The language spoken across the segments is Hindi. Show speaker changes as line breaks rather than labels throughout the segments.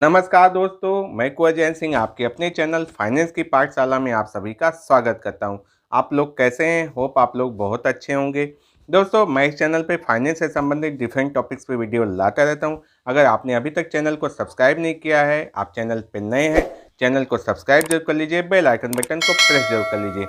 नमस्कार दोस्तों, मैं कुंवर जैन सिंह आपके अपने चैनल फाइनेंस की पाठशाला में आप सभी का स्वागत करता हूं। आप लोग कैसे हैं? होप आप लोग बहुत अच्छे होंगे। दोस्तों, मैं इस चैनल पे फाइनेंस से संबंधित डिफरेंट टॉपिक्स पे वीडियो लाता रहता हूं। अगर आपने अभी तक चैनल को सब्सक्राइब नहीं किया है, आप चैनल पे नए हैं, चैनल को सब्सक्राइब जरूर कर लीजिए, बेल आइकन बटन को प्रेस जरूर कर लीजिए।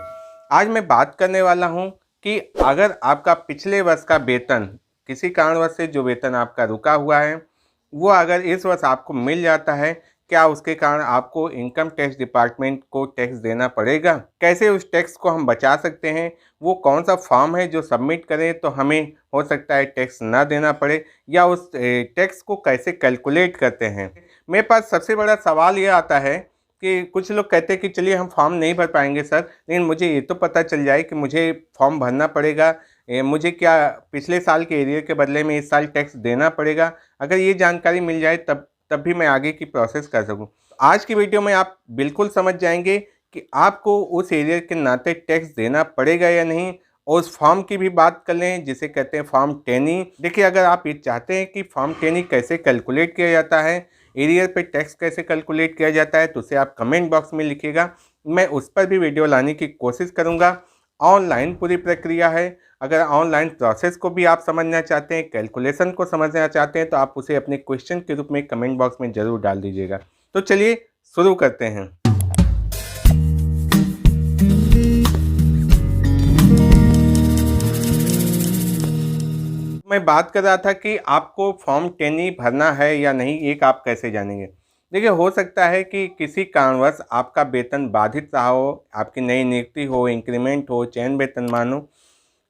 आज मैं बात करने वाला हूँ कि अगर आपका पिछले वर्ष का वेतन, किसी कारणवश से जो वेतन आपका रुका हुआ है, वो अगर इस वर्ष आपको मिल जाता है, क्या उसके कारण आपको इनकम टैक्स डिपार्टमेंट को टैक्स देना पड़ेगा? कैसे उस टैक्स को हम बचा सकते हैं? वो कौन सा फॉर्म है जो सबमिट करें तो हमें हो सकता है टैक्स ना देना पड़े, या उस टैक्स को कैसे कैलकुलेट करते हैं? मेरे पास सबसे बड़ा सवाल ये आता है कि कुछ लोग कहते हैं कि चलिए हम फॉर्म नहीं भर पाएंगे सर, लेकिन मुझे ये तो पता चल जाए कि मुझे फॉर्म भरना पड़ेगा, मुझे क्या पिछले साल के एरियर के बदले में इस साल टैक्स देना पड़ेगा? अगर ये जानकारी मिल जाए तब तब भी मैं आगे की प्रोसेस कर सकूं। आज की वीडियो में आप बिल्कुल समझ जाएंगे कि आपको उस एरियर के नाते टैक्स देना पड़ेगा या नहीं, और उस फॉर्म की भी बात कर लें जिसे कहते हैं फॉर्म 10E। देखिए, अगर आप ये चाहते हैं कि फॉर्म 10E कैसे कैलकुलेट किया जाता है, एरियर पे टैक्स कैसे कैलकुलेट किया जाता है, तो उसे आप कमेंट बॉक्स में लिखिएगा। मैं उस पर भी वीडियो लाने की कोशिश करूँगा। ऑनलाइन पूरी प्रक्रिया है। अगर ऑनलाइन प्रोसेस को भी आप समझना चाहते हैं, कैलकुलेशन को समझना चाहते हैं, तो आप उसे अपने क्वेश्चन के रूप में कमेंट बॉक्स में ज़रूर डाल दीजिएगा। तो चलिए शुरू करते हैं। मैं बात कर रहा था कि आपको फॉर्म 10E भरना है या नहीं, एक आप कैसे जानेंगे? देखिए, हो सकता है कि किसी कारणवश आपका वेतन बाधित रहा हो, आपकी नई नियुक्ति हो, इंक्रीमेंट हो, चयन वेतनमान हो,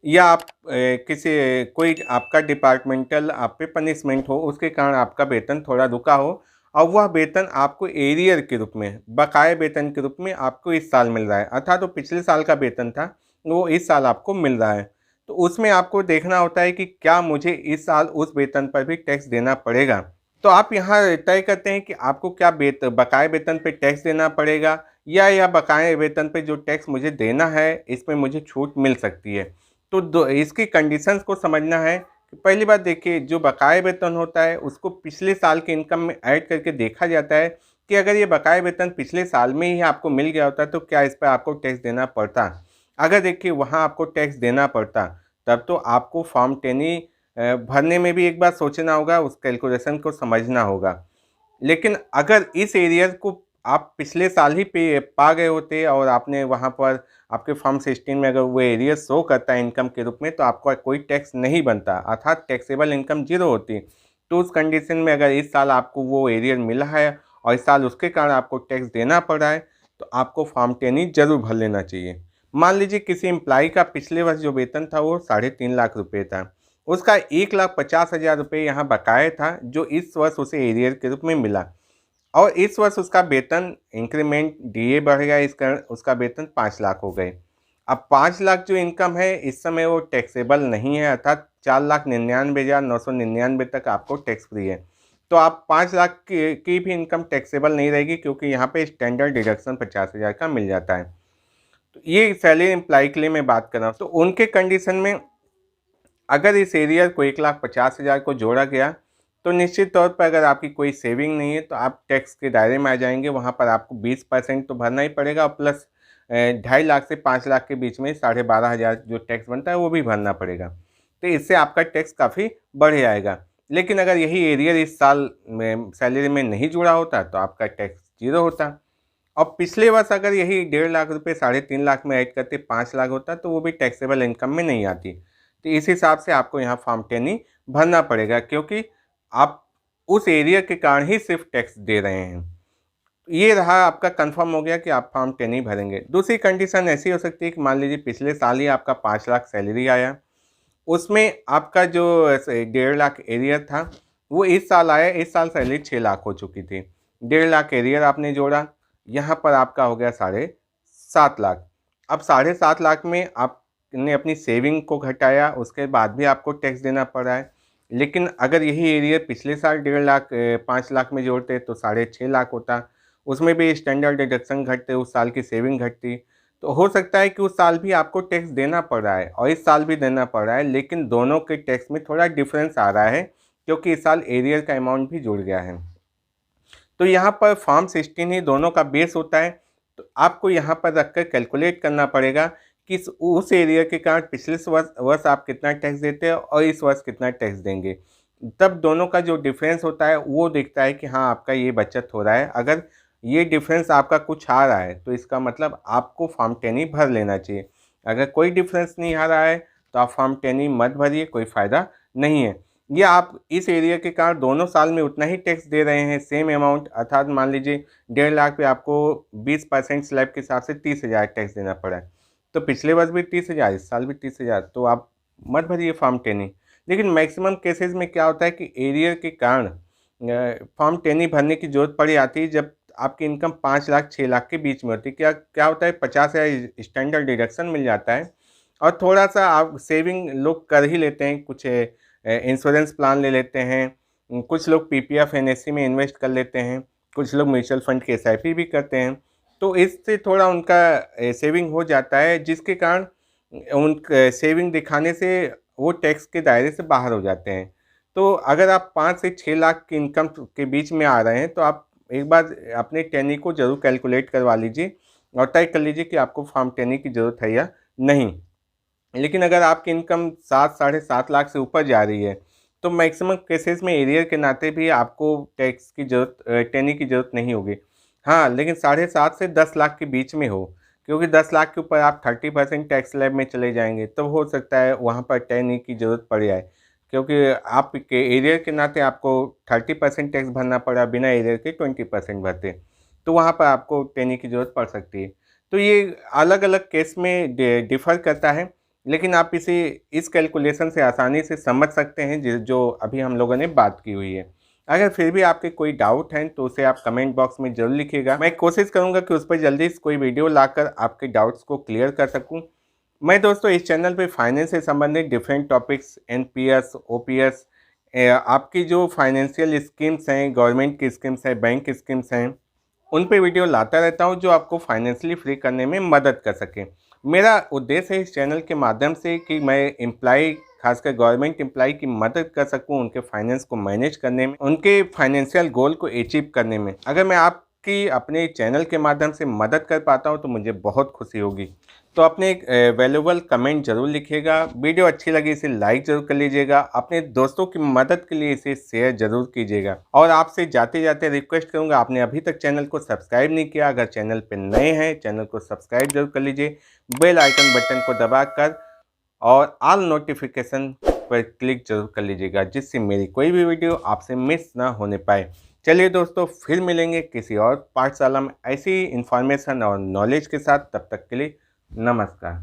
या आप किसी कोई आपका डिपार्टमेंटल आप पे पनिशमेंट हो, उसके कारण आपका वेतन थोड़ा रुका हो, और वह वेतन आपको एरियर के रूप में, बकाया वेतन के रूप में आपको इस साल मिल रहा है, अर्थात तो पिछले साल का वेतन था वो इस साल आपको मिल रहा है। तो उसमें आपको देखना होता है कि क्या मुझे इस साल उस वेतन पर भी टैक्स देना पड़ेगा। तो आप यहाँ तय करते हैं कि आपको क्या बकाया वेतन पे टैक्स देना पड़ेगा, या यह बकाया वेतन पे जो टैक्स मुझे देना है इसमें मुझे छूट मिल सकती है। तो इसकी कंडीशंस को समझना है कि पहली बात देखिए, जो बकाया वेतन होता है उसको पिछले साल के इनकम में ऐड करके देखा जाता है कि अगर ये बकाया वेतन पिछले साल में ही आपको मिल गया होता तो क्या इस पर आपको टैक्स देना पड़ता। अगर देखिए वहाँ आपको टैक्स देना पड़ता, तब तो आपको फॉर्म 10E भरने में भी एक बार सोचना होगा, उस कैलकुलेशन को समझना होगा। लेकिन अगर इस एरियर को आप पिछले साल ही पे पा गए होते और आपने वहाँ पर आपके फॉर्म 16 में अगर वो एरियर शो करता है इनकम के रूप में, तो आपका कोई टैक्स नहीं बनता, अर्थात टैक्सेबल इनकम जीरो होती। तो उस कंडीशन में अगर इस साल आपको वो एरियर मिला है और इस साल उसके कारण आपको टैक्स देना पड़ रहा है, तो आपको फॉर्म 10E जरूर भर लेना चाहिए। मान लीजिए किसी एम्प्लॉई का पिछले वर्ष जो वेतन था वो 3.5 लाख रुपये था, उसका 1,50,000 रुपये यहाँ बकाया था, जो इस वर्ष उसे एरियर के रूप में मिला, और इस वर्ष उसका वेतन इंक्रीमेंट डीए बढ़ गया, इस कारण उसका वेतन 5 लाख हो गए। अब 5 लाख जो इनकम है इस समय वो टैक्सेबल नहीं है, अर्थात 4,99,999 तक आपको टैक्स फ्री है। तो आप 5 लाख की भी इनकम टैक्सेबल नहीं रहेगी, क्योंकि यहाँ पे स्टैंडर्ड डिडक्शन 50,000 का मिल जाता है। तो ये सैलरी एम्प्लॉय के लिए मैं बात कर रहा हूँ। तो उनके कंडीशन में अगर इस एरियर को 1,50,000 को जोड़ा गया, तो निश्चित तौर पर अगर आपकी कोई सेविंग नहीं है तो आप टैक्स के दायरे में आ जाएंगे। वहाँ पर आपको 20% तो भरना ही पड़ेगा, और प्लस 2.5 लाख से 5 लाख के बीच में 12,500 जो टैक्स बनता है वो भी भरना पड़ेगा। तो इससे आपका टैक्स काफ़ी बढ़ जाएगा। लेकिन अगर यही एरियर इस साल में सैलरी में नहीं जुड़ा होता तो आपका टैक्स जीरो होता। और पिछले वर्ष अगर यही 1.5 लाख रुपये 3.5 लाख में ऐड करते 5 लाख होता, तो वो भी टैक्सेबल इनकम में नहीं आती। तो इस हिसाब से आपको यहाँ फॉर्म 10E भरना पड़ेगा, क्योंकि आप उस एरिया के कारण ही सिर्फ टैक्स दे रहे हैं। ये रहा, आपका कंफर्म हो गया कि आप फॉर्म 10E भरेंगे। दूसरी कंडीशन ऐसी हो सकती है कि मान लीजिए पिछले साल ही आपका 5 लाख सैलरी आया, उसमें आपका जो 1.5 लाख एरियर था वो इस साल आया, इस साल सैलरी 6 लाख हो चुकी थी। 1.5 लाख एरियर आपने जोड़ा, यहाँ पर आपका हो गया 7.5 लाख। अब 7.5 लाख में आपने अपनी सेविंग को घटाया, उसके बाद भी आपको टैक्स देना पड़ रहा है। लेकिन अगर यही एरियर पिछले साल 1.5 लाख 5 लाख में जोड़ते तो 6.5 लाख होता, उसमें भी स्टैंडर्ड डिडक्शन घटते, उस साल की सेविंग घटती। तो हो सकता है कि उस साल भी आपको टैक्स देना पड़ रहा है और इस साल भी देना पड़ रहा है, लेकिन दोनों के टैक्स में थोड़ा डिफरेंस आ रहा है, क्योंकि इस साल एरियर का अमाउंट भी जुड़ गया है। तो यहाँ पर फॉर्म 16 ही दोनों का बेस होता है। तो आपको यहाँ पर रखकर कैलकुलेट करना पड़ेगा कि उस एरिया के कारण पिछले वर्ष आप कितना टैक्स देते हैं और इस वर्ष कितना टैक्स देंगे। तब दोनों का जो डिफरेंस होता है वो दिखता है कि हाँ आपका ये बचत हो रहा है। अगर ये डिफरेंस आपका कुछ आ रहा है तो इसका मतलब आपको फॉर्म 10 ही भर लेना चाहिए। अगर कोई डिफरेंस नहीं आ रहा है तो आप फॉर्म 10 ही मत भरिए, कोई फ़ायदा नहीं है। ये आप इस एरिया के कारण दोनों साल में उतना ही टैक्स दे रहे हैं, सेम अमाउंट, अर्थात मान लीजिए 1.5 लाख पे आपको 20% स्लैब के हिसाब से 30,000 टैक्स देना पड़ा है। तो पिछले वर्ष भी 30,000, इस साल भी 30,000, तो आप मत भरिए फॉर्म 10 ही। लेकिन मैक्सिमम केसेस में क्या होता है कि एरियर के कारण फॉर्म 10 ही भरने की ज़रूरत पड़ जाती है जब आपकी इनकम 5 लाख 6 लाख के बीच में होती है। क्या क्या होता है, 50,000 स्टैंडर्ड डिडक्शन मिल जाता है और थोड़ा-सा आप सेविंग लोग कर ही लेते हैं, कुछ इंश्योरेंस प्लान ले लेते हैं, कुछ लोग पीपीएफ एनएससी में इन्वेस्ट कर लेते हैं, कुछ लोग म्यूचुअल फंड की एसआईपी भी करते हैं। तो इससे थोड़ा उनका सेविंग हो जाता है, जिसके कारण उन सेविंग दिखाने से वो टैक्स के दायरे से बाहर हो जाते हैं। तो अगर आप 5 से 6 लाख की इनकम के बीच में आ रहे हैं तो आप एक बार अपने टेनी को ज़रूर कैलकुलेट करवा लीजिए और तय कर लीजिए कि आपको फॉर्म 10 की ज़रूरत है या नहीं। लेकिन अगर आपकी इनकम 7 साढ़े 7 लाख से ऊपर जा रही है तो मैक्सिमम केसेस में एरियर के नाते भी आपको टैक्स की ज़रूरत, टेनी की ज़रूरत नहीं होगी। हाँ, लेकिन 7.5 से 10 लाख के बीच में हो, क्योंकि 10 लाख के ऊपर आप 30% टैक्स स्लैब में चले जाएंगे, तब हो सकता है वहाँ पर टेनी की ज़रूरत पड़ जाए, क्योंकि आपके एरियर के नाते आपको 30% टैक्स भरना पड़ा, बिना एरियर के 20% भरते, तो वहाँ पर आपको टेनी की ज़रूरत पड़ सकती है। तो ये अलग अलग केस में डिफ़र करता है, लेकिन आप इसे इस कैलकुलेशन से आसानी से समझ सकते हैं जो अभी हम लोगों ने बात की हुई है। अगर फिर भी आपके कोई डाउट हैं तो उसे आप कमेंट बॉक्स में ज़रूर लिखिएगा। मैं कोशिश करूंगा कि उस पर जल्दी से कोई वीडियो लाकर आपके डाउट्स को क्लियर कर सकूं। मैं दोस्तों इस चैनल पे फाइनेंस से संबंधित डिफरेंट टॉपिक्स, एनपीएस, ओपीएस, आपकी जो फाइनेंशियल स्कीम्स हैं, गवर्नमेंट की स्कीम्स हैं, बैंक की स्कीम्स हैं, उन पे वीडियो लाता रहता हूँ जो आपको फाइनेंशियली फ्री करने में मदद कर सके। मेरा उद्देश्य है इस चैनल के माध्यम से कि मैं एम्प्लॉय, खासकर गवर्नमेंट एम्प्लॉय की मदद कर सकूं उनके फाइनेंस को मैनेज करने में, उनके फाइनेंशियल गोल को अचीव करने में। अगर मैं आपकी अपने चैनल के माध्यम से मदद कर पाता हूं तो मुझे बहुत खुशी होगी। तो अपने एक वैल्यूबल कमेंट जरूर लिखिएगा। वीडियो अच्छी लगी इसे लाइक जरूर कर लीजिएगा। अपने दोस्तों की मदद के लिए इसे शेयर जरूर कीजिएगा। और आपसे जाते जाते रिक्वेस्ट करूंगा, आपने अभी तक चैनल को सब्सक्राइब नहीं किया, अगर चैनल पर नए हैं चैनल को सब्सक्राइब जरूर कर लीजिए, बेल आइकन बटन को दबाकर और ऑल नोटिफिकेशन पर क्लिक जरूर कर लीजिएगा, जिससे मेरी कोई भी वीडियो आपसे मिस ना होने पाए। चलिए दोस्तों, फिर मिलेंगे किसी और पाठशाला में ऐसी इन्फॉर्मेशन और नॉलेज के साथ। तब तक के लिए नमस्कार।